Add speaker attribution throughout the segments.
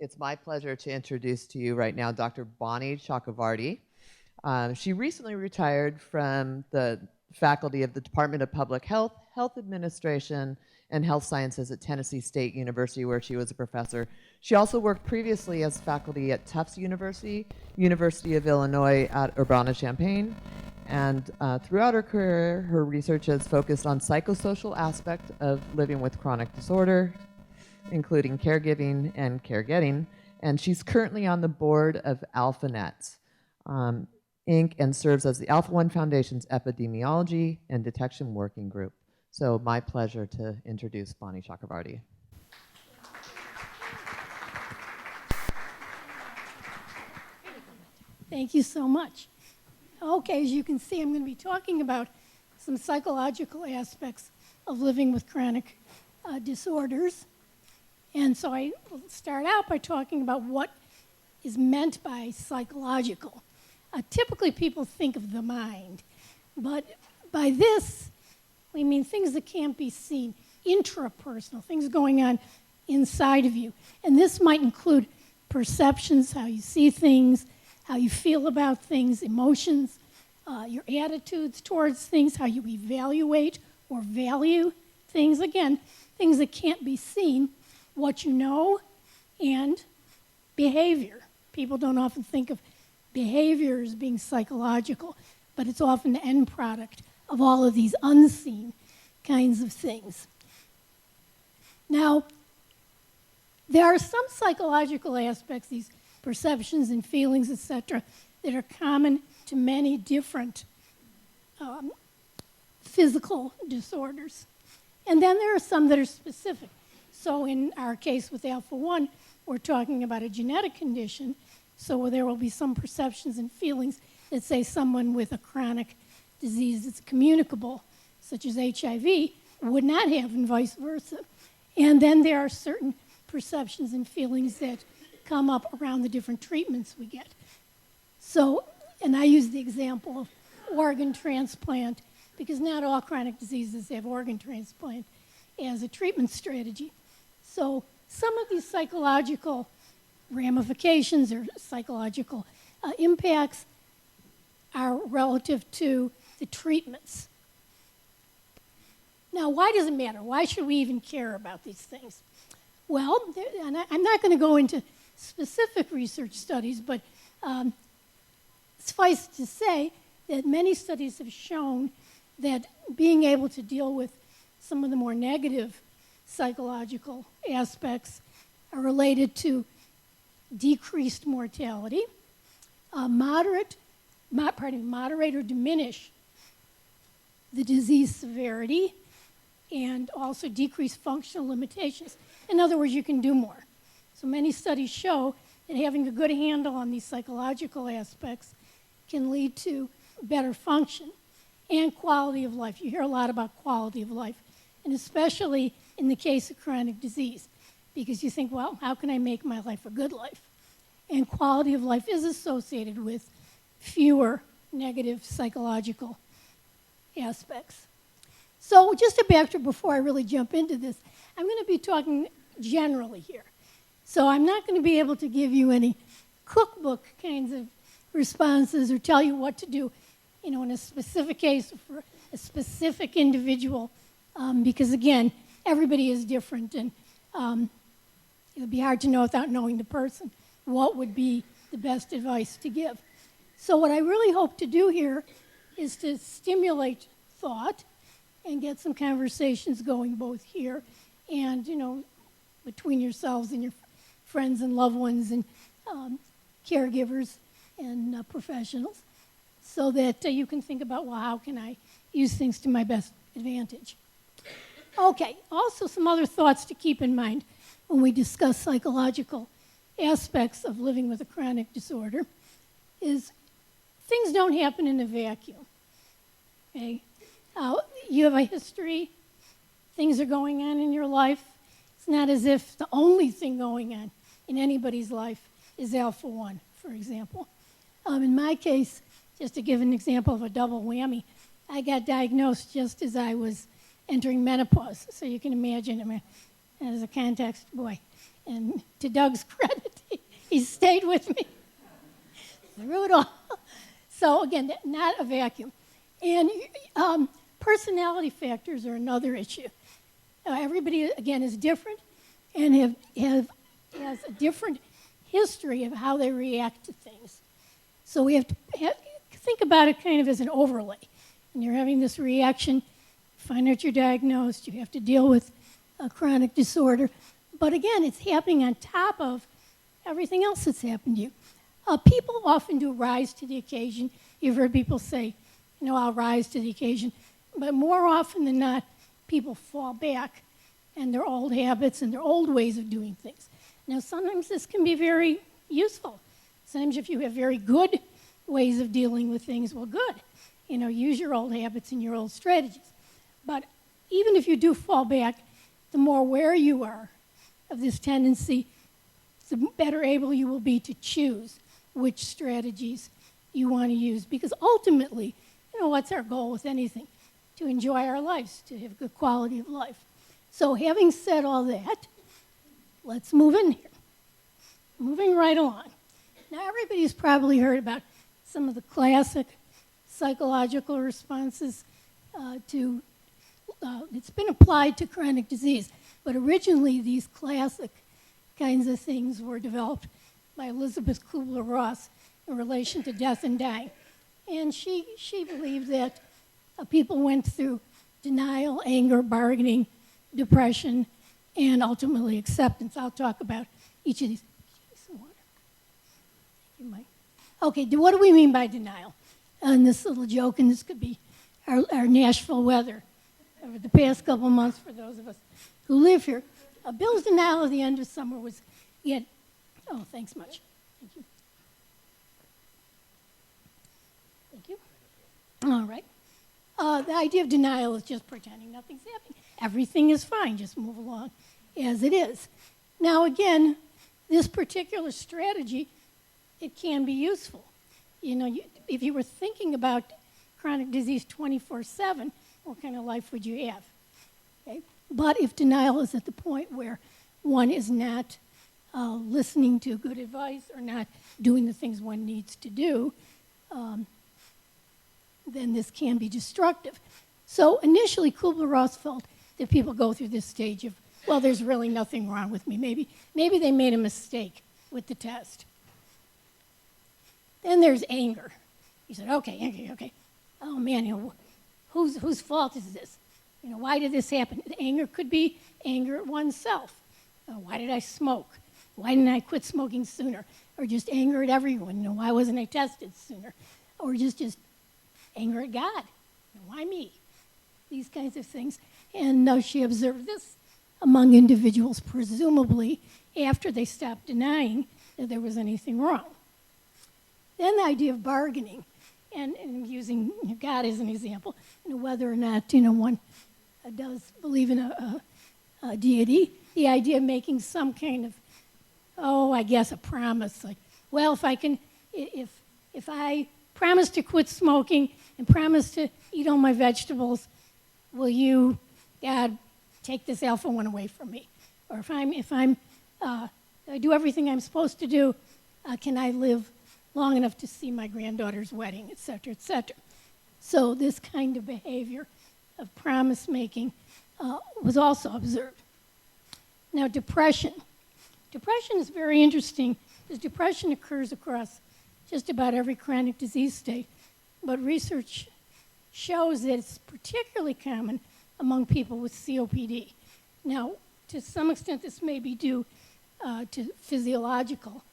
Speaker 1: It's my pleasure to introduce to you right now Dr. Bonnie Chakravorty. She recently retired from the faculty of the Department of Public Health, Health Administration, and Health Sciences at Tennessee State University, where she was a professor. She also worked previously as faculty at Tufts University, University of Illinois at Urbana-Champaign, and throughout her career, her research has focused on psychosocial aspects of living with chronic disorder, including caregiving and caregetting, and she's currently on the board of AlphaNet, Inc., and serves as the Alpha One Foundation's Epidemiology and Detection Working Group. So my pleasure to introduce Bonnie Chakravorty.
Speaker 2: Thank you so much. Okay, as you can see, I'm going to be talking about some psychological aspects of living with chronic disorders. And so I will start out by talking about what is meant by psychological. Typically, people think of the mind, but by this, we mean things that can't be seen, intrapersonal, things going on inside of you. And this might include perceptions, how you see things, how you feel about things, emotions, your attitudes towards things, how you evaluate or value things. Again, things that can't be seen, what you know, and behavior. People don't often think of behavior as being psychological, but it's often the end product of all of these unseen kinds of things. Now, there are some psychological aspects, these perceptions and feelings, etc., that are common to many different physical disorders. And then there are some that are specific. So in our case with Alpha-1, we're talking about a genetic condition, so there will be some perceptions and feelings that say someone with a chronic disease that's communicable, such as HIV, would not have, and vice versa. And then there are certain perceptions and feelings that come up around the different treatments we get. So, and I use the example of organ transplant, because not all chronic diseases have organ transplant as a treatment strategy. So some of these psychological ramifications or psychological impacts are relative to the treatments. Now, why does it matter? Why should we even care about these things? Well, and I'm not going to go into specific research studies, but suffice to say that many studies have shown that being able to deal with some of the more negative psychological aspects are related to decreased mortality, moderate or diminish the disease severity, and also decrease functional limitations. In other words, you can do more. So many studies show that having a good handle on these psychological aspects can lead to better function and quality of life. You hear a lot about quality of life, and especially in the case of chronic disease, because you think, well, how can I make my life a good life? And quality of life is associated with fewer negative psychological aspects. So just a backdrop before I really jump into this, I'm going to be talking generally here. So I'm not going to be able to give you any cookbook kinds of responses or tell you what to do, in a specific case for a specific individual, because again, everybody is different, and it would be hard to know without knowing the person what would be the best advice to give. So what I really hope to do here is to stimulate thought and get some conversations going both here and, between yourselves and your friends and loved ones and caregivers and professionals, so that you can think about, well, how can I use things to my best advantage? Okay, also some other thoughts to keep in mind when we discuss psychological aspects of living with a chronic disorder is things don't happen in a vacuum. Okay? You have a history, things are going on in your life. It's not as if the only thing going on in anybody's life is Alpha-1, for example. In my case, just to give an example of a double whammy, I got diagnosed just as I was entering menopause. So you can imagine, as a context boy. And to Doug's credit, He stayed with me through it all. So again, not a vacuum. And personality factors are another issue. Everybody, again, is different and has a different history of how they react to things. So we have to think about it kind of as an overlay. And you're having this reaction, find out you're diagnosed, you have to deal with a chronic disorder. But again, it's happening on top of everything else that's happened to you. People often do rise to the occasion. You've heard people say, I'll rise to the occasion. But more often than not, people fall back and their old habits and their old ways of doing things. Now, sometimes this can be very useful. Sometimes if you have very good ways of dealing with things, well, good. Use your old habits and your old strategies. But even if you do fall back, the more aware you are of this tendency, the better able you will be to choose which strategies you want to use. Because ultimately, what's our goal with anything? To enjoy our lives, to have good quality of life. So having said all that, let's move in here. Moving right along. Now, everybody's probably heard about some of the classic psychological responses it's been applied to chronic disease, but originally these classic kinds of things were developed by Elizabeth Kubler-Ross in relation to death and dying. And she believed that people went through denial, anger, bargaining, depression, and ultimately acceptance. I'll talk about each of these. Some water. You might. Okay, what do we mean by denial? And this little joke, and this could be our Nashville weather over the past couple of months for those of us who live here. Bill's denial at the end of summer was yet. Oh, thanks much. Thank you. Thank you. All right. The idea of denial is just pretending nothing's happening. Everything is fine. Just move along as it is. Now, again, this particular strategy, it can be useful. If you were thinking about chronic disease 24/7, what kind of life would you have? Okay? But if denial is at the point where one is not listening to good advice or not doing the things one needs to do, then this can be destructive. So initially, Kubler-Ross felt that people go through this stage of, well, there's really nothing wrong with me. Maybe they made a mistake with the test. Then there's anger. He said, okay. Oh, man, whose fault is this? Why did this happen? The anger could be anger at oneself. Why did I smoke? Why didn't I quit smoking sooner? Or just anger at everyone. Why wasn't I tested sooner? Or just anger at God. Why me? These kinds of things. And she observed this among individuals, presumably after they stopped denying that there was anything wrong. Then the idea of bargaining, and using God as an example, whether or not one does believe in a deity, the idea of making some kind of, a promise, like, well, if I promise to quit smoking and promise to eat all my vegetables, will you, God, take this alpha one away from me? Or if I do everything I'm supposed to do, can I live long enough to see my granddaughter's wedding, et cetera, et cetera. So this kind of behavior of promise making was also observed. Now, depression. Depression is very interesting because depression occurs across just about every chronic disease state, but research shows that it's particularly common among people with COPD. Now, to some extent, this may be due to physiological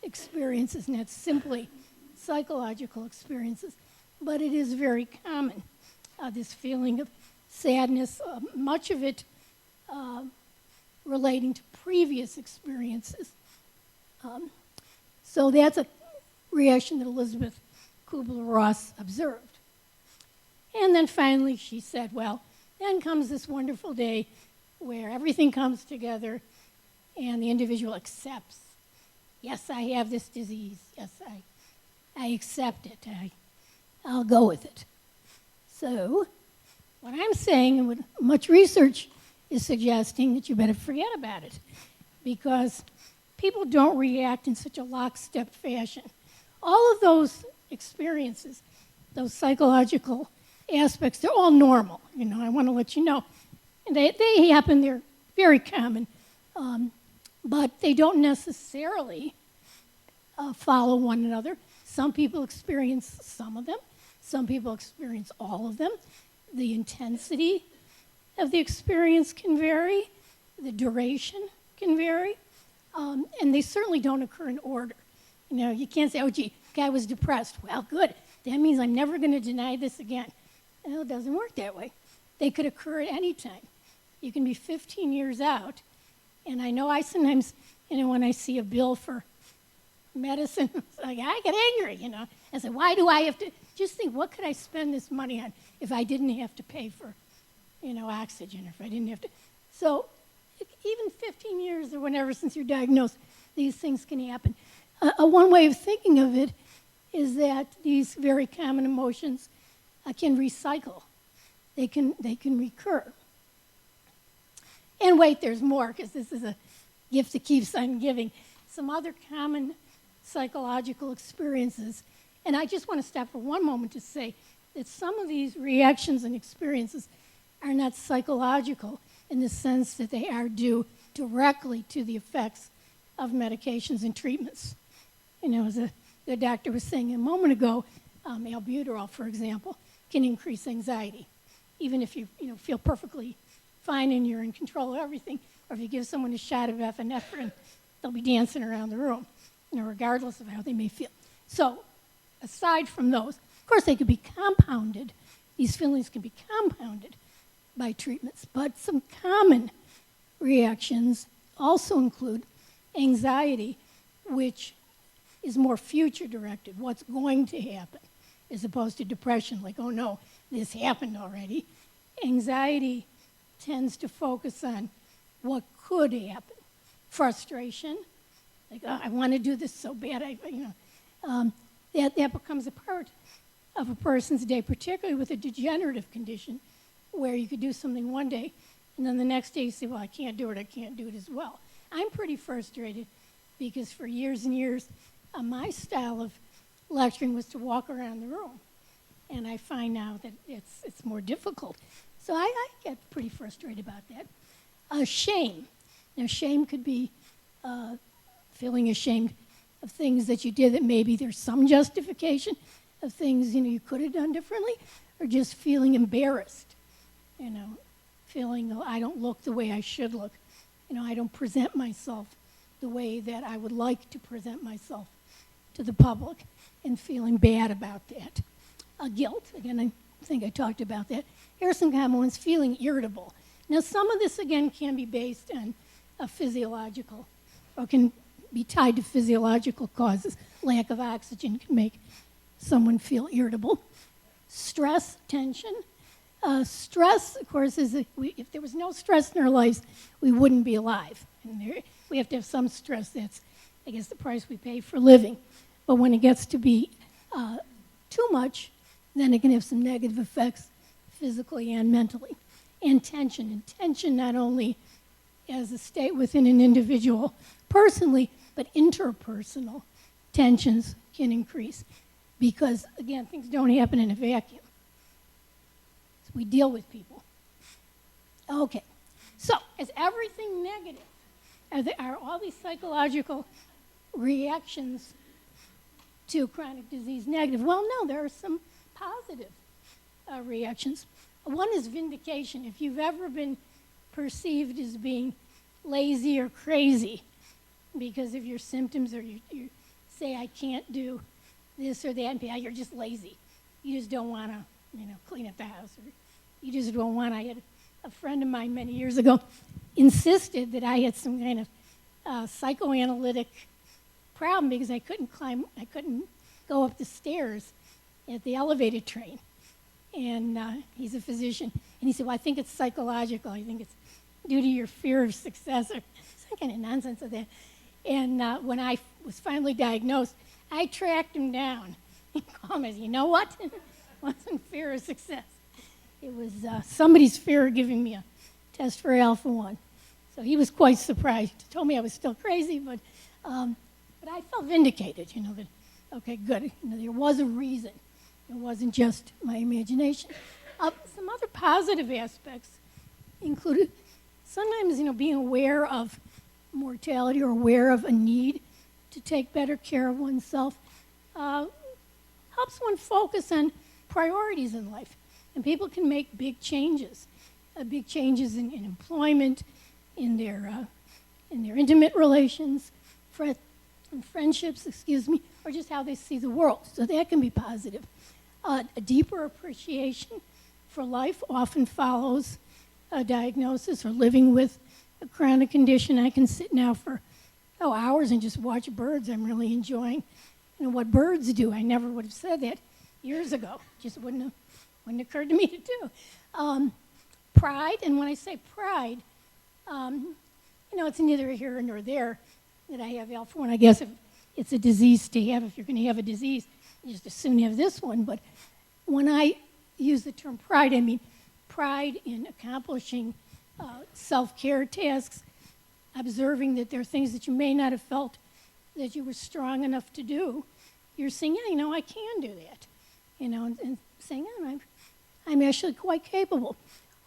Speaker 2: experiences, not simply psychological experiences, but it is very common, this feeling of sadness, much of it relating to previous experiences. So that's a reaction that Elizabeth Kubler-Ross observed. And then finally she said, well, then comes this wonderful day where everything comes together and the individual accepts, yes, I have this disease. Yes, I accept it. I'll go with it. So what I'm saying, and what much research is suggesting, that you better forget about it, because people don't react in such a lockstep fashion. All of those experiences, those psychological aspects, they're all normal. I want to let you know. And they happen, they're very common, but they don't necessarily follow one another. Some people experience some of them. Some people experience all of them. The intensity of the experience can vary. The duration can vary. And they certainly don't occur in order. You can't say, oh, gee, guy was depressed. Well, good. That means I'm never going to deny this again. Well, it doesn't work that way. They could occur at any time. You can be 15 years out. And I know I sometimes, when I see a bill for medicine, it's like, I get angry, I say, why do I have to, just think, what could I spend this money on if I didn't have to pay for, oxygen, or if I didn't have to. So even 15 years or whenever since you're diagnosed, these things can happen. One way of thinking of it is that these very common emotions can recycle. They can recur. And wait, there's more, because this is a gift that keeps on giving. Some other common psychological experiences. And I just want to stop for one moment to say that some of these reactions and experiences are not psychological in the sense that they are due directly to the effects of medications and treatments. As the doctor was saying a moment ago, albuterol, for example, can increase anxiety. Even if you feel perfectly fine and you're in control of everything, or if you give someone a shot of epinephrine, they'll be dancing around the room, regardless of how they may feel. So, aside from those, of course, they could be compounded. These feelings can be compounded by treatments, but some common reactions also include anxiety, which is more future-directed, what's going to happen, as opposed to depression, like, oh no, this happened already. Anxiety tends to focus on what could happen. Frustration, like, oh, I want to do this so bad, that becomes a part of a person's day, particularly with a degenerative condition, where you could do something one day, and then the next day you say, well, I can't do it as well. I'm pretty frustrated because for years and years, my style of lecturing was to walk around the room, and I find now that it's more difficult. So I get pretty frustrated about that. Shame. Now, shame could be feeling ashamed of things that you did that maybe there's some justification of things you could have done differently, or just feeling embarrassed, feeling, oh, I don't look the way I should look. I don't present myself the way that I would like to present myself to the public, and feeling bad about that. Guilt, again, I think I talked about that. Here are some common ones. Feeling irritable. Now, some of this, again, can be based on a physiological, or can be tied to physiological causes. Lack of oxygen can make someone feel irritable. Stress, tension. Stress, of course, is if there was no stress in our lives, we wouldn't be alive. And we have to have some stress. That's, I guess, the price we pay for living. But when it gets to be too much, then it can have some negative effects physically and mentally. And tension. And tension not only as a state within an individual personally, but interpersonal tensions can increase. Because, again, things don't happen in a vacuum. So we deal with people. Okay. So, is everything negative? Are all these psychological reactions to chronic disease negative? Well, no, there are some positive reactions. One is vindication. If you've ever been perceived as being lazy or crazy because of your symptoms, or you say, I can't do this or that, and you're just lazy. You just don't want to, clean up the house, or you just don't want. I had a friend of mine many years ago insisted that I had some kind of psychoanalytic problem because I couldn't go up the stairs at the elevated train. And he's a physician. And he said, well, I think it's psychological. I think it's due to your fear of success, or some kind of nonsense of that. And when I was finally diagnosed, I tracked him down. He called me and said, you know what? It wasn't fear of success. It was somebody's fear of giving me a test for alpha-1. So he was quite surprised. He told me I was still crazy, but But I felt vindicated, that, okay, good. There was a reason. It wasn't just my imagination. Some other positive aspects included sometimes, being aware of mortality or aware of a need to take better care of oneself helps one focus on priorities in life. And people can make big changes in employment, in their intimate relations, friendships, or just how they see the world. So that can be positive. A deeper appreciation for life often follows a diagnosis or living with a chronic condition. I can sit now for hours and just watch birds. I'm really enjoying what birds do. I never would have said that years ago. Just wouldn't have occurred to me to do. Pride, and when I say pride, it's neither here nor there that I have alpha-1. I guess if it's a disease to have, if you're going to have a disease, you just as soon have this one. But when I use the term pride, I mean pride in accomplishing self-care tasks, observing that there are things that you may not have felt that you were strong enough to do. You're saying, yeah, I can do that, and saying, yeah, I'm actually quite capable.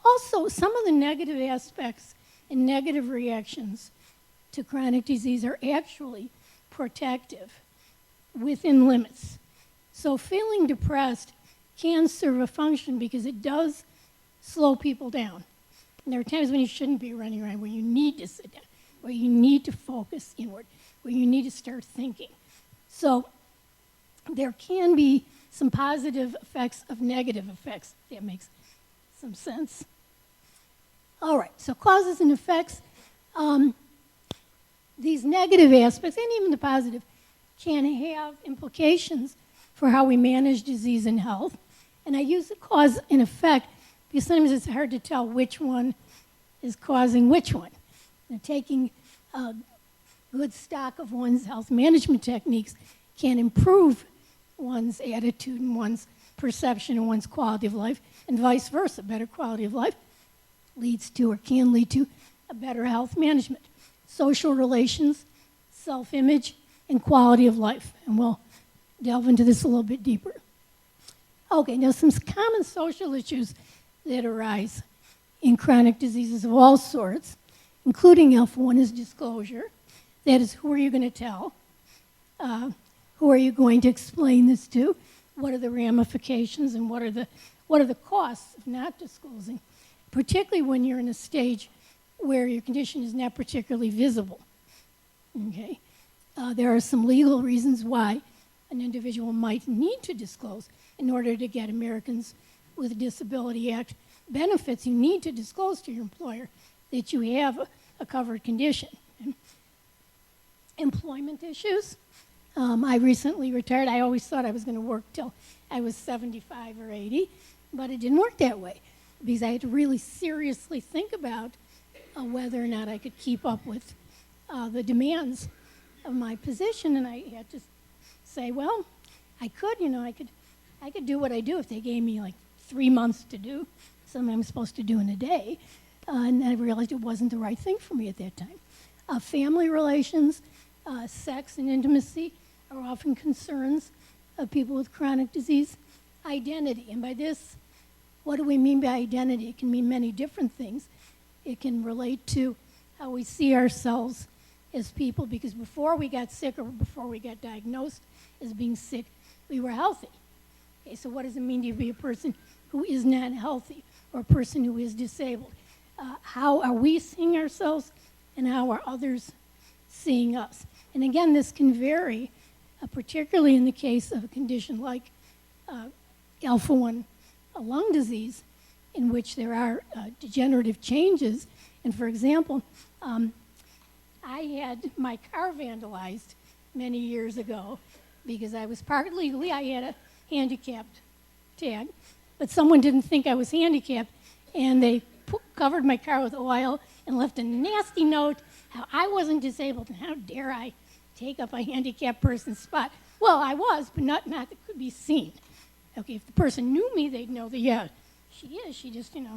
Speaker 2: Also, some of the negative aspects and negative reactions to chronic disease are actually protective within limits. So feeling depressed can serve a function because it does slow people down. And there are times when you shouldn't be running around, where you need to sit down, where you need to focus inward, where you need to start thinking. So there can be some positive effects of negative effects. That makes some sense. All right, so causes and effects. These negative aspects, and even the positive, can have implications for how we manage disease and health. And I use the cause and effect because sometimes it's hard to tell which one is causing which one. Taking good stock of one's health management techniques can improve one's attitude and one's perception and one's quality of life, and vice versa. Better quality of life leads to or can lead to a better health management. Social relations, self-image, and quality of life. And we'll delve into this a little bit deeper. Okay, now some common social issues that arise in chronic diseases of all sorts, including alpha-1, is disclosure. That is, who are you going to tell? Who are you going to explain this to? What are the ramifications and what are the costs of not disclosing? Particularly when you're in a stage where your condition is not particularly visible. Okay, there are some legal reasons why an individual might need to disclose in order to get Americans with a Disability Act benefits. You need to disclose to your employer that you have a covered condition. Employment issues. I recently retired. I always thought I was going to work till I was 75 or 80, but it didn't work that way because I had to really seriously think about whether or not I could keep up with the demands of my position, and I had to say, well, I could do what I do if they gave me like 3 months to do something I'm supposed to do in a day, and I realized it wasn't the right thing for me at that time. Family relations, sex and intimacy are often concerns of people with chronic disease. Identity, and by this, what do we mean by identity? It can mean many different things. It can relate to how we see ourselves as people, because before we got sick or before we got diagnosed as being sick, we were healthy. Okay, so what does it mean to be a person who is not healthy or a person who is disabled? How are we seeing ourselves and how are others seeing us? And again, this can vary, particularly in the case of a condition like alpha-1 lung disease, in which there are degenerative changes. And for example, I had my car vandalized many years ago because I was parked legally. I had a handicapped tag, but someone didn't think I was handicapped, and they covered my car with oil and left a nasty note how I wasn't disabled and how dare I take up a handicapped person's spot. Well, I was, but not that could be seen. Okay, if the person knew me, they'd know that, yeah, she is. She just, and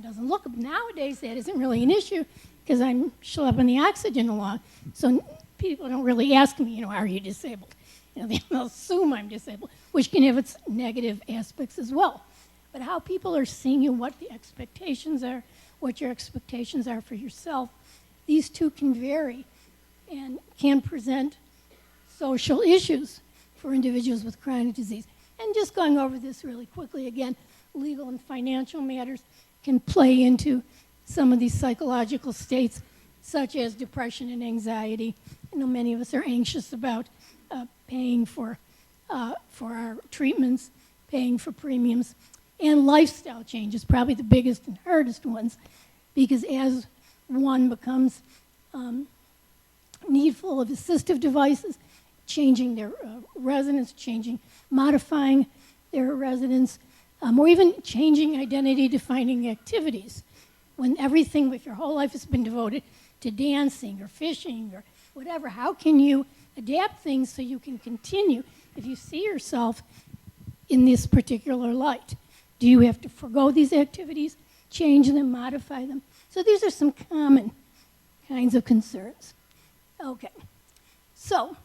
Speaker 2: doesn't look. Nowadays, that isn't really an issue because I'm schlepping the oxygen along. So people don't really ask me, are you disabled? They'll assume I'm disabled, which can have its negative aspects as well. But how people are seeing you, what the expectations are, what your expectations are for yourself, these two can vary and can present social issues for individuals with chronic disease. And just going over this really quickly again, legal and financial matters can play into some of these psychological states, such as depression and anxiety. Many of us are anxious about paying for our treatments, paying for premiums, and lifestyle changes, probably the biggest and hardest ones, because as one becomes needful of assistive devices, changing their residence, modifying their residence, or even changing identity-defining activities. When everything, if your whole life has been devoted to dancing or fishing or whatever, how can you adapt things so you can continue if you see yourself in this particular light? Do you have to forego these activities, change them, modify them? So these are some common kinds of concerns. Okay, so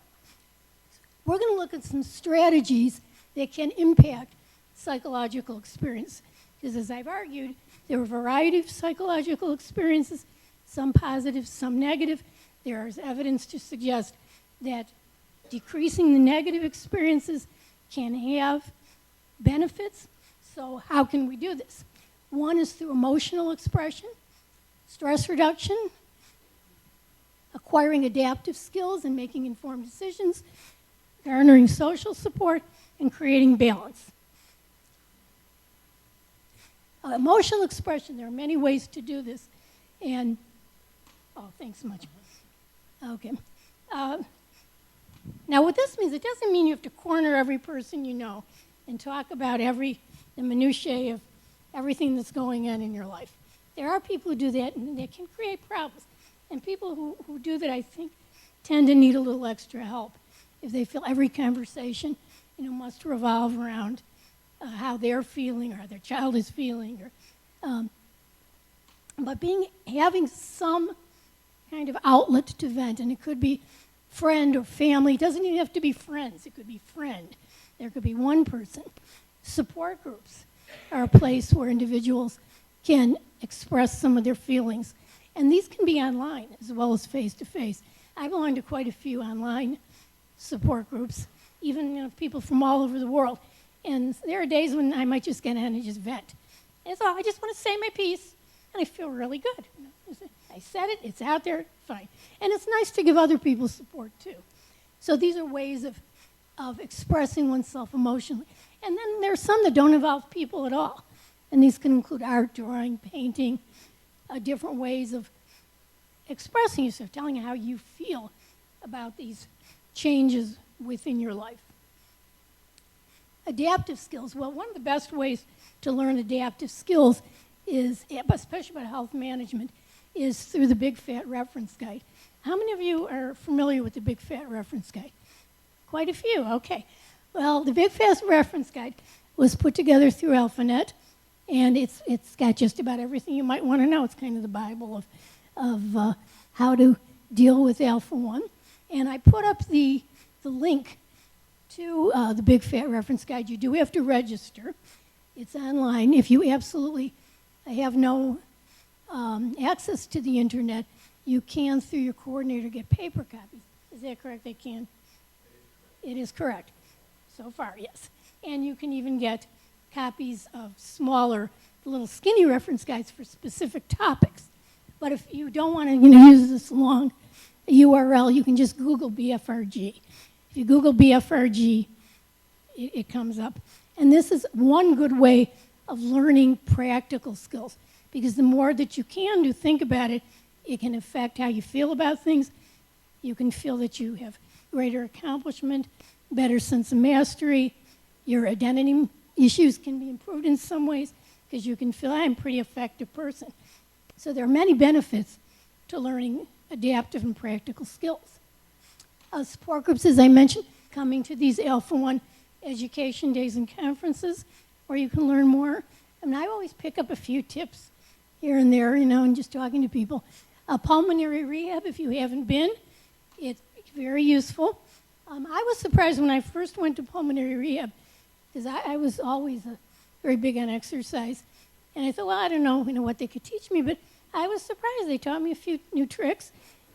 Speaker 2: we're going to look at some strategies that can impact psychological experience. Because as I've argued, there are a variety of psychological experiences, some positive, some negative. There is evidence to suggest that decreasing the negative experiences can have benefits. So how can we do this? One is through emotional expression, stress reduction, acquiring adaptive skills and making informed decisions, garnering social support, and creating balance. Emotional expression, there are many ways to do this. And, thanks much. Okay. Now what this means, it doesn't mean you have to corner every person you know and talk about the minutiae of everything that's going on in your life. There are people who do that, and they can create problems. And people who do that, I think, tend to need a little extra help if they feel every conversation, must revolve around how they're feeling or how their child is feeling. But having some kind of outlet to vent, and it could be friend or family. It doesn't even have to be friends. It could be friend. There could be one person. Support groups are a place where individuals can express some of their feelings. And these can be online as well as face-to-face. I belong to quite a few online support groups, even people from all over the world. And there are days when I might just get in and just vent. And so I just want to say my piece, and I feel really good. I said it, it's out there, fine. And it's nice to give other people support too. So these are ways of expressing oneself emotionally. And then there are some that don't involve people at all. And these can include art, drawing, painting, different ways of expressing yourself, telling how you feel about these changes within your life. Adaptive skills. Well, one of the best ways to learn adaptive skills is, especially about health management, is through the Big Fat Reference Guide. How many of you are familiar with the Big Fat Reference Guide? Quite a few, okay. Well, the Big Fat Reference Guide was put together through AlphaNet, and it's got just about everything you might want to know. It's kind of the Bible of how to deal with Alpha-1. And I put up the link to the Big Fat Reference Guide. You do have to register. It's online. If you absolutely have no access to the internet, you can, through your coordinator, get paper copies. Is that correct? They can? It is correct. So far, yes. And you can even get copies of smaller, little skinny reference guides for specific topics. But if you don't want to use this long URL, you can just Google BFRG. If you Google BFRG, it comes up. And this is one good way of learning practical skills, because the more that you can do, think about it, it can affect how you feel about things. You can feel that you have greater accomplishment, better sense of mastery. Your identity issues can be improved in some ways because you can feel, I'm a pretty effective person. So there are many benefits to learning adaptive and practical skills. Support groups, as I mentioned, coming to these Alpha-1 education days and conferences where you can learn more. I mean, I always pick up a few tips here and there, and just talking to people. Pulmonary rehab, if you haven't been, very useful. I was surprised when I first went to pulmonary rehab because I was always very big on exercise. And I thought, well, I don't know, what they could teach me, but I was surprised. They taught me a few new tricks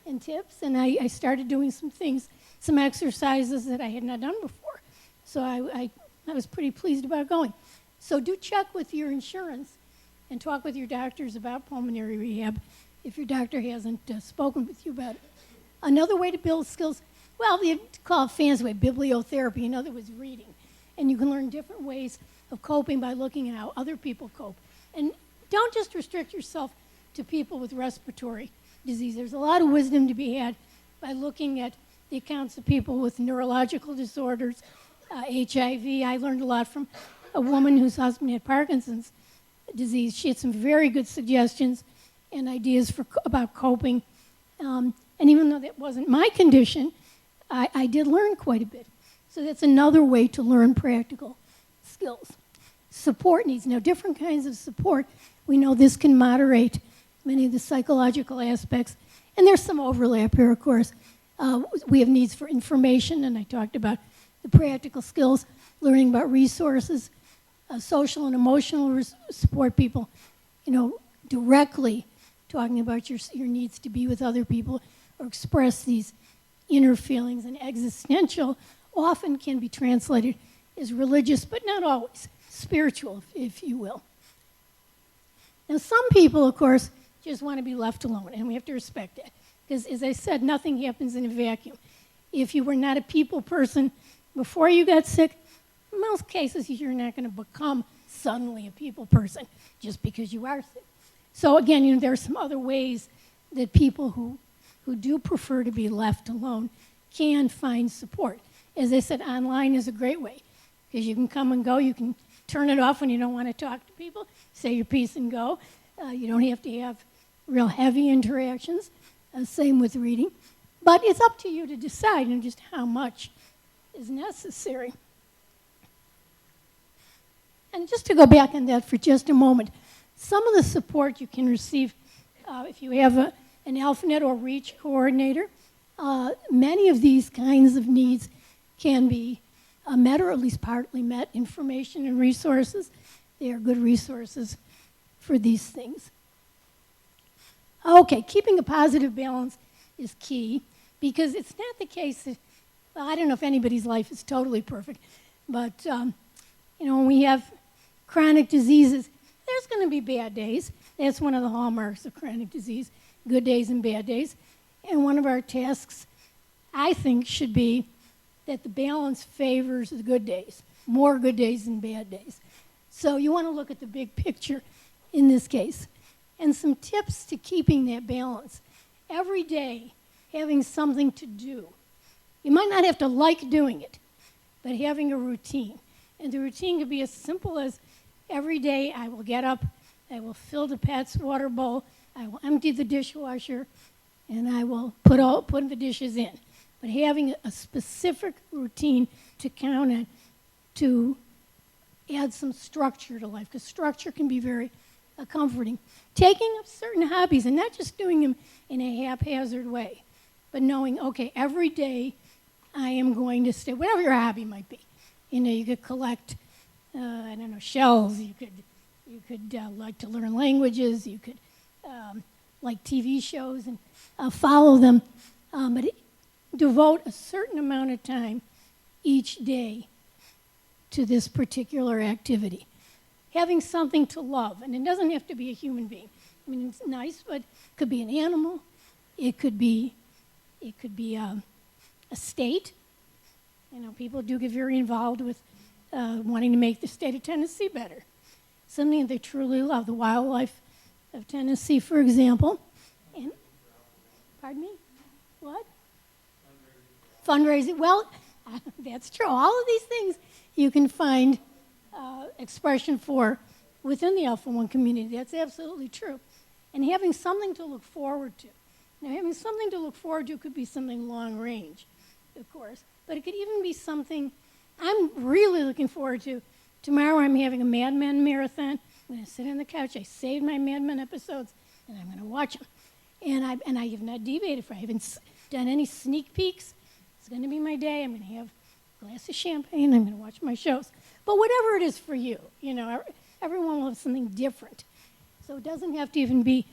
Speaker 2: and tips, and I started doing some things, some exercises that I had not done before. So I was pretty pleased about going. So do check with your insurance and talk with your doctors about pulmonary rehab if your doctor hasn't spoken with you about it. Another way to build skills, well, they call it fancy way, bibliotherapy. In other words, reading. And you can learn different ways of coping by looking at how other people cope. And don't just restrict yourself to people with respiratory disease. There's a lot of wisdom to be had by looking at the accounts of people with neurological disorders, HIV. I learned a lot from a woman whose husband had Parkinson's disease. She had some very good suggestions and ideas about coping. And even though that wasn't my condition, I did learn quite a bit. So that's another way to learn practical skills. Support needs. Now, different kinds of support. We know this can moderate many of the psychological aspects. And there's some overlap here, of course. We have needs for information, and I talked about the practical skills, learning about resources, social and emotional support people, directly talking about your needs to be with other people or express these inner feelings. And existential often can be translated as religious, but not always, spiritual, if you will. Now, some people, of course, just want to be left alone, and we have to respect that. Because, as I said, nothing happens in a vacuum. If you were not a people person before you got sick, in most cases, you're not going to become suddenly a people person just because you are sick. So, again, there are some other ways that people who do prefer to be left alone can find support. As I said, online is a great way because you can come and go. You can turn it off when you don't want to talk to people, say your piece and go. You don't have to have real heavy interactions. Same with reading. But it's up to you to decide just how much is necessary. And just to go back on that for just a moment, some of the support you can receive if you have an AlphaNet or REACH coordinator, many of these kinds of needs can be met or at least partly met. Information and resources, they are good resources for these things. Okay, keeping a positive balance is key because it's not the case that, well, I don't know if anybody's life is totally perfect, but when we have chronic diseases, there's going to be bad days. That's one of the hallmarks of chronic disease, good days and bad days. And one of our tasks, I think, should be that the balance favors the good days, more good days than bad days. So you want to look at the big picture in this case. And some tips to keeping that balance. Every day, having something to do. You might not have to like doing it, but having a routine. And the routine could be as simple as every day I will get up, I will fill the pet's water bowl, I will empty the dishwasher, and I will put the dishes in. But having a specific routine to count on to add some structure to life, because structure can be very comforting. Taking up certain hobbies and not just doing them in a haphazard way, but knowing, okay, every day I am going to stay, whatever your hobby might be. You could collect, shells. You could like to learn languages. You could like TV shows and follow them. But devote a certain amount of time each day to this particular activity. Having something to love, and it doesn't have to be a human being. I mean, it's nice, but it could be an animal. It could be a state. People do get very involved with wanting to make the state of Tennessee better. Something that they truly love, the wildlife of Tennessee, for example. And, pardon me? What? Fundraising. Well, that's true. All of these things you can find expression for within the Alpha 1 community. That's absolutely true. And having something to look forward to. Now, having something to look forward to could be something long range, of course, but it could even be something I'm really looking forward to. Tomorrow I'm having a Mad Men marathon. I'm going to sit on the couch. I saved my Mad Men episodes, and I'm going to watch them. And I have not deviated from it. I haven't done any sneak peeks, it's going to be my day. I'm going to have a glass of champagne. I'm going to watch my shows. But whatever it is for you, everyone will have something different. So it doesn't have to even be,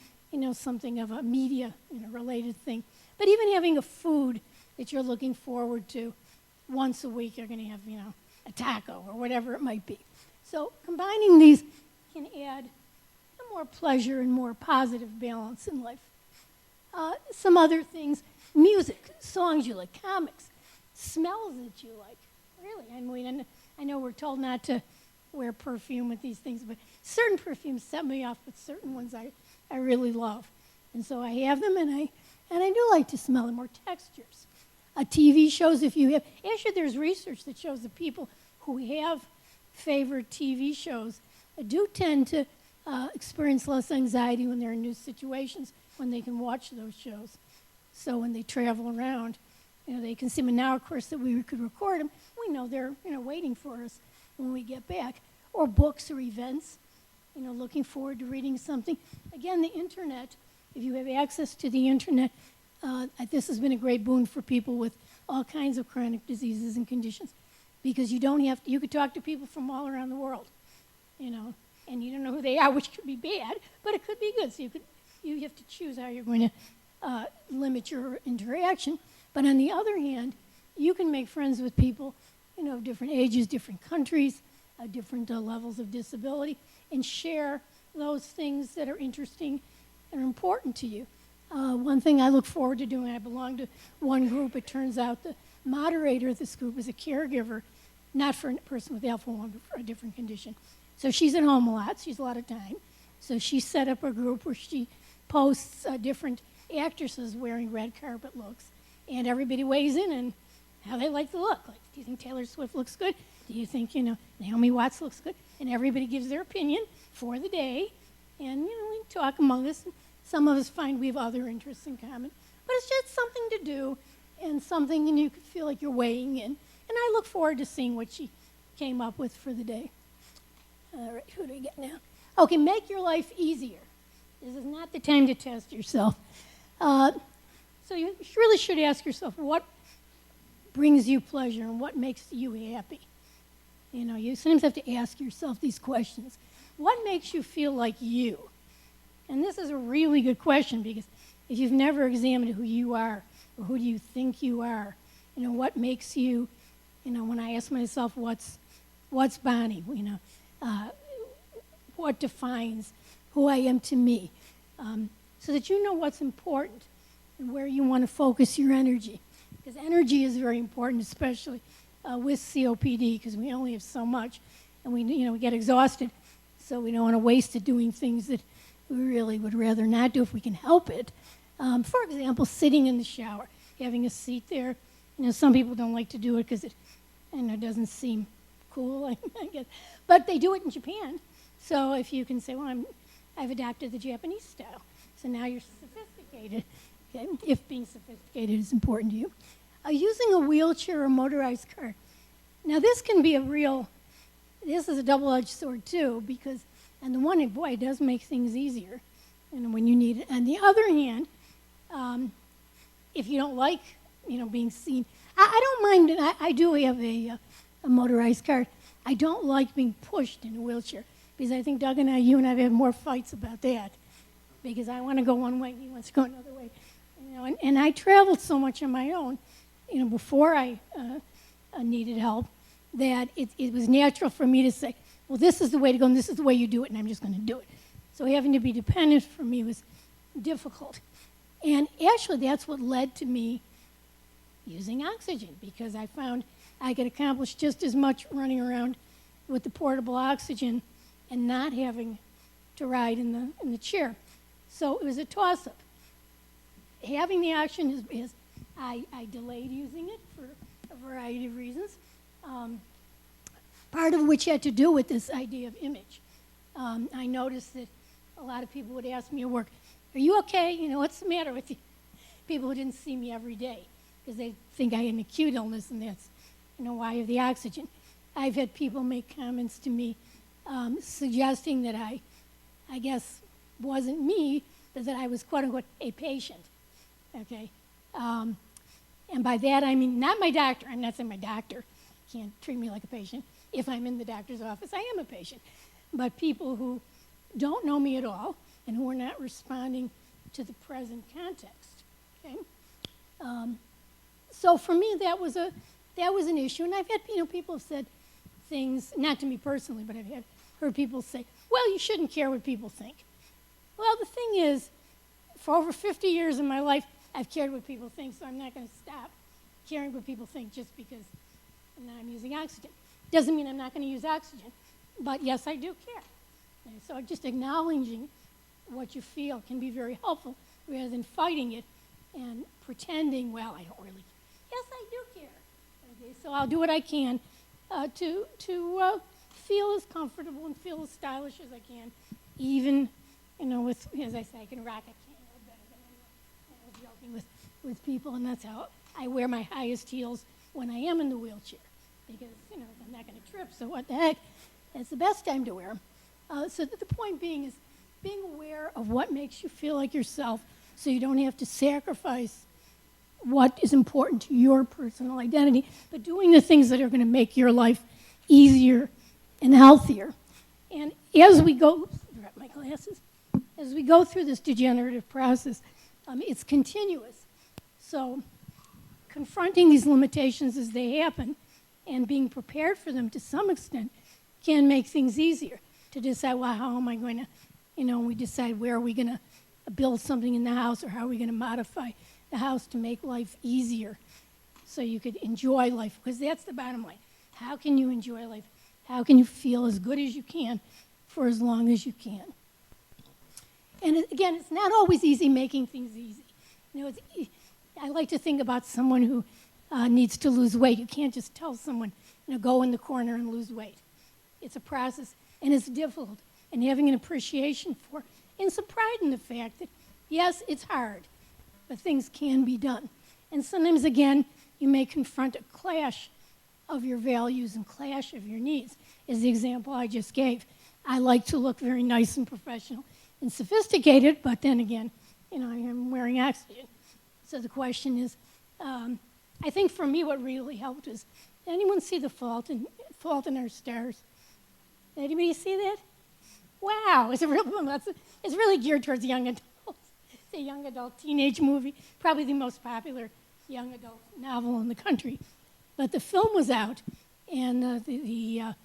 Speaker 2: something of a media, related thing. But even having a food that you're looking forward to once a week, you're going to have, a taco or whatever it might be. So combining these can add a more pleasure and more positive balance in life. Some other things, music, songs you like, comics, smells that you like. Really, I know we're told not to wear perfume with these things, but certain perfumes set me off, but certain ones I really love. And so I have them, and I do like to smell them, or textures. TV shows, if you have, actually there's research that shows that people who have favorite TV shows do tend to experience less anxiety when they're in new situations, when they can watch those shows. So when they travel around, they can see them. And now, of course, that we could record them, we know they're waiting for us when we get back. Or books or events, looking forward to reading something. Again, the internet, if you have access to the internet, this has been a great boon for people with all kinds of chronic diseases and conditions, because you could talk to people from all around the world, and you don't know who they are, which could be bad, but it could be good. So you have to choose how you're going to limit your interaction. But on the other hand, you can make friends with people, of different ages, different countries, different levels of disability, and share those things that are interesting and important to you. One thing I look forward to doing, I belong to one group. It turns out the moderator of this group is a caregiver, not for a person with alpha-1, but for a different condition. So she's at home a lot. She's a lot of time. So she set up a group where she posts different actresses wearing red carpet looks, and everybody weighs in on how they like the look. Like, do you think Taylor Swift looks good? Do you think, Naomi Watts looks good? And everybody gives their opinion for the day, and, we talk among us. Some of us find we have other interests in common. But it's just something to do, and something, and you could feel like you're weighing in. And I look forward to seeing what she came up with for the day. All right, who do we get now? Okay, make your life easier. This is not the time to test yourself. So you really should ask yourself, what brings you pleasure and what makes you happy? You sometimes have to ask yourself these questions. What makes you feel like you? And this is a really good question, because if you've never examined who you are, or who do you think you are, what makes you, when I ask myself, what's Bonnie, what defines who I am to me, so that you know what's important and where you want to focus your energy. Because energy is very important, especially with COPD, because we only have so much, and we get exhausted, so we don't want to waste it doing things that we really would rather not do if we can help it. For example, sitting in the shower, having a seat there. Some people don't like to do it because it doesn't seem cool, I guess. But they do it in Japan. So if you can say, well, I've adopted the Japanese style. So now you're sophisticated, okay? If being sophisticated is important to you. Using a wheelchair or motorized cart. Now this can be this is a double-edged sword too, because on the one hand, boy, it does make things easier, when you need it. On the other hand, if you don't like, being seen, I don't mind. I do have a motorized cart. I don't like being pushed in a wheelchair, because I think Doug and you and I have had more fights about that, because I want to go one way, he wants to go another way, and I traveled so much on my own, before I needed help, that it was natural for me to say, well, this is the way to go, and this is the way you do it, and I'm just going to do it. So having to be dependent for me was difficult. And actually, that's what led to me using oxygen, because I found I could accomplish just as much running around with the portable oxygen and not having to ride in the chair. So it was a toss-up. Having the oxygen is I delayed using it for a variety of reasons. Part of which had to do with this idea of image. I noticed that a lot of people would ask me at work, are you okay? What's the matter with you? People who didn't see me every day, because they think I had an acute illness, and that's why I have the oxygen. I've had people make comments to me suggesting that I guess wasn't me, but that I was quote unquote a patient. Okay, And by that I mean not my doctor. I'm not saying my doctor can't treat me like a patient. If I'm in the doctor's office, I am a patient. But people who don't know me at all and who are not responding to the present context. Okay? So for me, that was an issue. And I've had people have said things, not to me personally, but I've heard people say, well, you shouldn't care what people think. Well, the thing is, for over 50 years of my life, I've cared what people think, so I'm not going to stop caring what people think just because now I'm using oxygen. Doesn't mean I'm not going to use oxygen, but yes, I do care. And so just acknowledging what you feel can be very helpful rather than fighting it and pretending, well, I don't really. Yes, I do care. Okay, so I'll do what I can to feel as comfortable and feel as stylish as I can, even, with, as I say, I can rock a candle better than I was joking with people, and that's how I wear my highest heels when I am in the wheelchair, because, I'm not going to trip, so what the heck? It's the best time to wear them. So the point being is being aware of what makes you feel like yourself so you don't have to sacrifice what is important to your personal identity, but doing the things that are going to make your life easier and healthier. And as we go, drop my glasses, as we go through this degenerative process, it's continuous. So confronting these limitations as they happen and being prepared for them to some extent can make things easier to decide, well, how am I going to, we decide where are we going to build something in the house or how are we going to modify the house to make life easier so you could enjoy life, because that's the bottom line. How can you enjoy life? How can you feel as good as you can for as long as you can? And again, it's not always easy making things easy. I like to think about someone who needs to lose weight. You can't just tell someone, go in the corner and lose weight. It's a process, and it's difficult. And having an appreciation for, and some pride in the fact that, yes, it's hard, but things can be done. And sometimes, again, you may confront a clash of your values and clash of your needs, as the example I just gave. I like to look very nice and professional and sophisticated, but then again, I'm wearing oxygen. So the question is, I think for me what really helped is, did anyone see The Fault in Our Stars? Did anybody see that? Wow, it's really geared towards young adults. It's a young adult teenage movie, probably the most popular young adult novel in the country. But the film was out, and the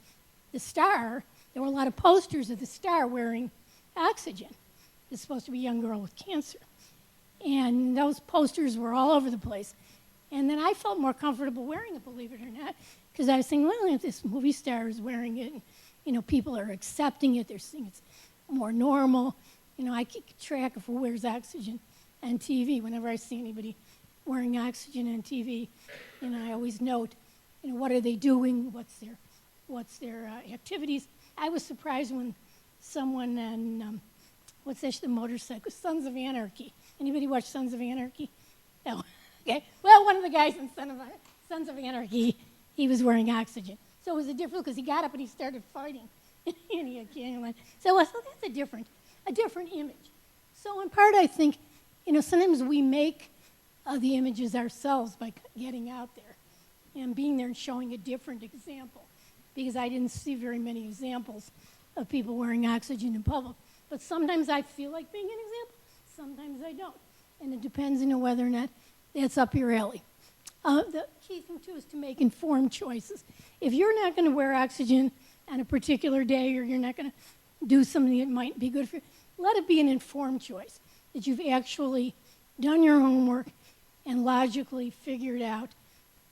Speaker 2: star, there were a lot of posters of the star wearing oxygen. It's supposed to be a young girl with cancer. And those posters were all over the place. And then I felt more comfortable wearing it, believe it or not, because I was thinking, well, if this movie star is wearing it, and, people are accepting it, they're saying it's more normal. I keep track of who wears oxygen on TV. Whenever I see anybody wearing oxygen on TV, I always note, what are they doing? What's their activities? I was surprised when someone on, what's that, the motorcycle, Sons of Anarchy. Anybody watch Sons of Anarchy? No. Okay. Well, one of the guys in Sons of Anarchy, he was wearing oxygen. So it was a different, because he got up and he started fighting. So that's a different image. So in part, I think, sometimes we make the images ourselves by getting out there and being there and showing a different example, because I didn't see very many examples of people wearing oxygen in public. But sometimes I feel like being an example, sometimes I don't. And it depends, whether or not that's up your alley. The key thing, too, is to make informed choices. If you're not going to wear oxygen on a particular day, or you're not going to do something that might be good for you, let it be an informed choice, that you've actually done your homework and logically figured out,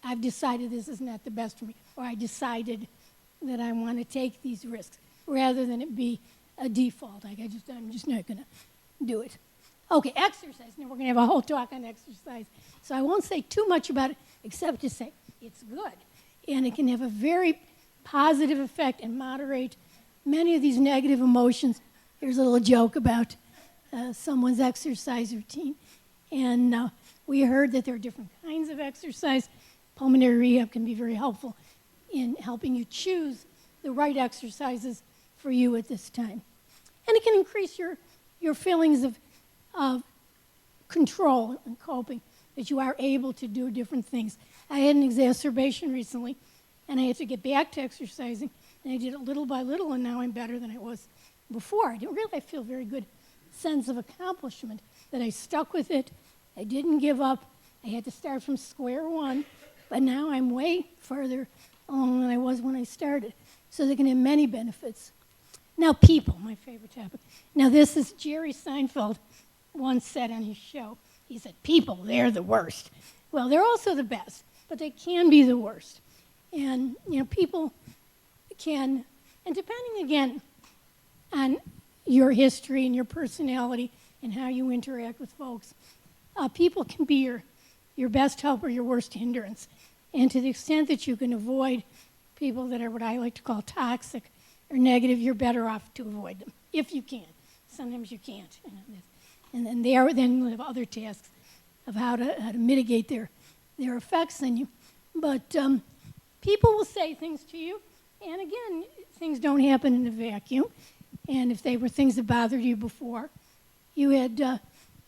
Speaker 2: I've decided this is not the best for me, or I decided that I want to take these risks, rather than it be a default. I'm just not going to do it. Okay, exercise. Now we're going to have a whole talk on exercise. So I won't say too much about it, except to say it's good. And it can have a very positive effect and moderate many of these negative emotions. Here's a little joke about someone's exercise routine. And we heard that there are different kinds of exercise. Pulmonary rehab can be very helpful in helping you choose the right exercises for you at this time. And it can increase your feelings of control and coping. that you are able to do different things. I had an exacerbation recently, and I had to get back to exercising, and I did it little by little, and now I'm better than I was before. I didn't really feel a very good sense of accomplishment, that I stuck with it, I didn't give up, I had to start from square one, but now I'm way farther along than I was when I started. So they can have many benefits. Now people, my favorite topic. Now this is Jerry Seinfeld once said on his show, he said, people, they're the worst. Well, they're also the best, but they can be the worst. And, people can, and depending again on your history and your personality and how you interact with folks, people can be your best help or your worst hindrance. And to the extent that you can avoid people that are what I like to call toxic or negative, you're better off to avoid them, if you can. Sometimes you can't. And then they then have other tasks of how to mitigate their effects on you. But people will say things to you, and again, things don't happen in a vacuum. And if they were things that bothered you before, you had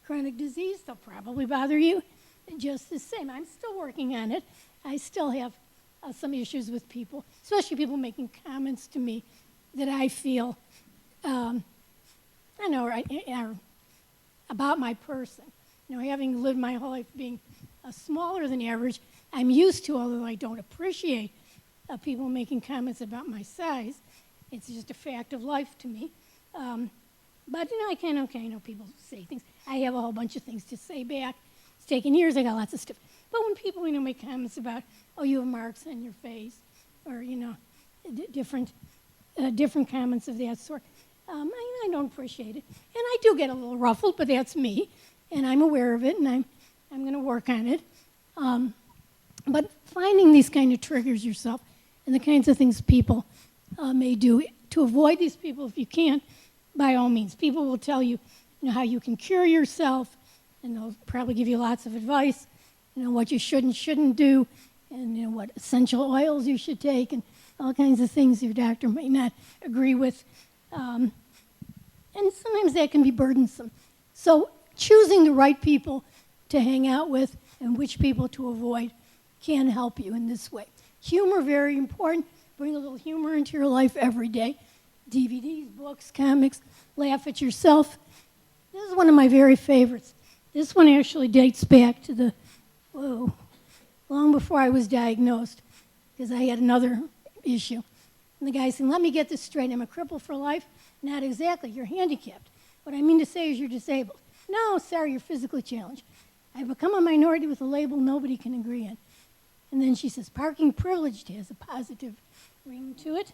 Speaker 2: chronic disease, they'll probably bother you just the same. I'm still working on it. I still have some issues with people, especially people making comments to me that I feel, are about my person. Having lived my whole life being smaller than average, I'm used to, although I don't appreciate people making comments about my size. It's just a fact of life to me. But, I know people say things. I have a whole bunch of things to say back. It's taken years. I got lots of stuff. But when people, make comments about, oh, you have marks on your face, or, different comments of that sort, I don't appreciate it. And I do get a little ruffled, but that's me. And I'm aware of it, and I'm going to work on it. But finding these kind of triggers yourself and the kinds of things people may do to avoid these people if you can, by all means. People will tell you, how you can cure yourself, and they'll probably give you lots of advice, what you should and shouldn't do, and what essential oils you should take, and all kinds of things your doctor may not agree with. And sometimes that can be burdensome. So choosing the right people to hang out with and which people to avoid can help you in this way. Humor, very important. Bring a little humor into your life every day. DVDs, books, comics, laugh at yourself. This is one of my very favorites. This one actually dates back to long before I was diagnosed, because I had another issue. And the guy said, let me get this straight. I'm a cripple for life? Not exactly. You're handicapped. What I mean to say is you're disabled. No, sorry, you're physically challenged. I've become a minority with a label nobody can agree on. And then she says, parking privileged has a positive ring to it.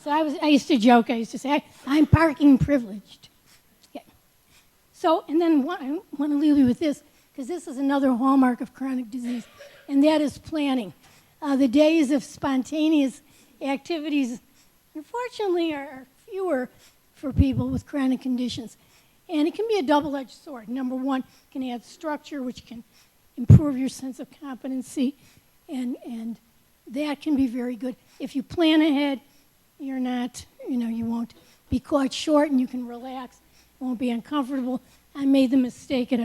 Speaker 2: So I used to joke. I used to say, I'm parking privileged. Okay. So, and then I want to leave you with this, because this is another hallmark of chronic disease, and that is planning. The days of spontaneous activities, unfortunately, are fewer for people with chronic conditions. And it can be a double-edged sword. Number one, it can add structure, which can improve your sense of competency, and that can be very good. If you plan ahead, you're not, you won't be caught short, and you can relax, won't be uncomfortable. I made the mistake at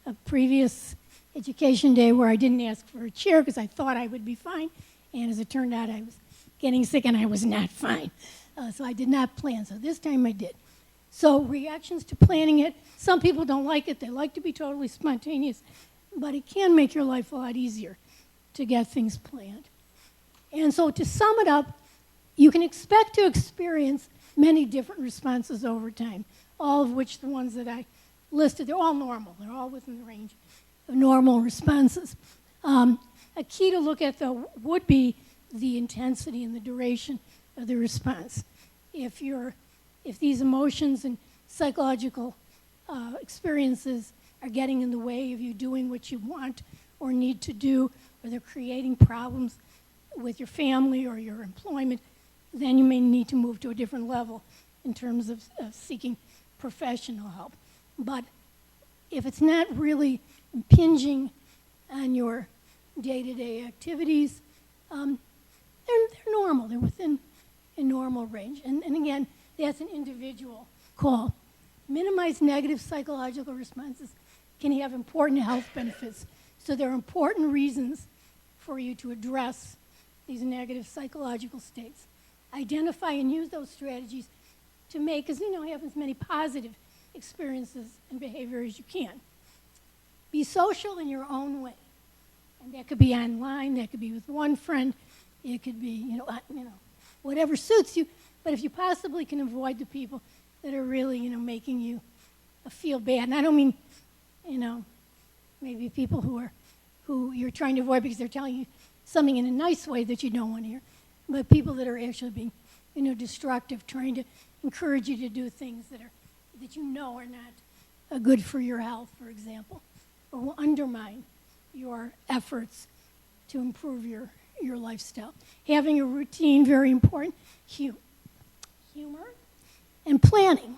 Speaker 2: a previous education day where I didn't ask for a chair because I thought I would be fine, and as it turned out, I was getting sick and I was not fine. So I did not plan, so this time I did. So reactions to planning it, some people don't like it. They like to be totally spontaneous, but it can make your life a lot easier to get things planned. And so to sum it up, you can expect to experience many different responses over time, all of which the ones that I listed, they're all normal. They're all within the range of normal responses. A key to look at, though, would be the intensity and the duration of the response. If these emotions and psychological experiences are getting in the way of you doing what you want or need to do, or they're creating problems with your family or your employment, then you may need to move to a different level in terms of seeking professional help. But if it's not really impinging on your day-to-day activities, they're normal. They're within a normal range. And again, that's an individual call. Minimize negative psychological responses can have important health benefits. So there are important reasons for you to address these negative psychological states. Identify and use those strategies to make, have as many positive experiences and behavior as you can. Be social in your own way. And that could be online, that could be with one friend, it could be, whatever suits you. But if you possibly can avoid the people that are really, making you feel bad. And I don't mean, maybe people who you're trying to avoid because they're telling you something in a nice way that you don't want to hear, but people that are actually being, destructive, trying to encourage you to do things that are not good for your health, for example, or will undermine your efforts to improve your lifestyle. Having a routine, very important. Humor and planning.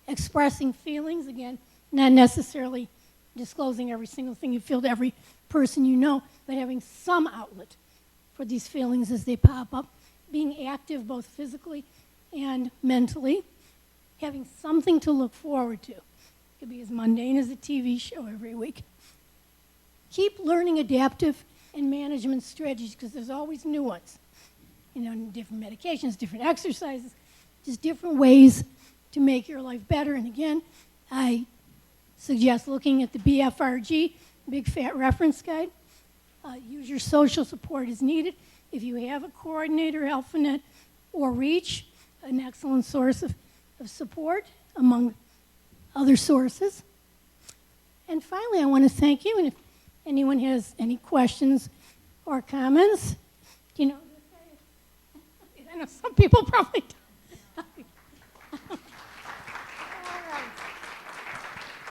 Speaker 2: Expressing feelings, again, not necessarily disclosing every single thing you feel to every person you know, but having some outlet for these feelings as they pop up. Being active both physically and mentally. Having something to look forward to. It could be as mundane as a TV show every week. Keep learning adaptive and management strategies because there's always new ones. Different medications, different exercises, just different ways to make your life better. And again, I suggest looking at the BFRG, Big Fat Reference Guide. Use your social support as needed. If you have a coordinator, AlphaNet, or REACH, an excellent source of support among other sources. And finally, I want to thank you. And if anyone has any questions or comments, I know some people probably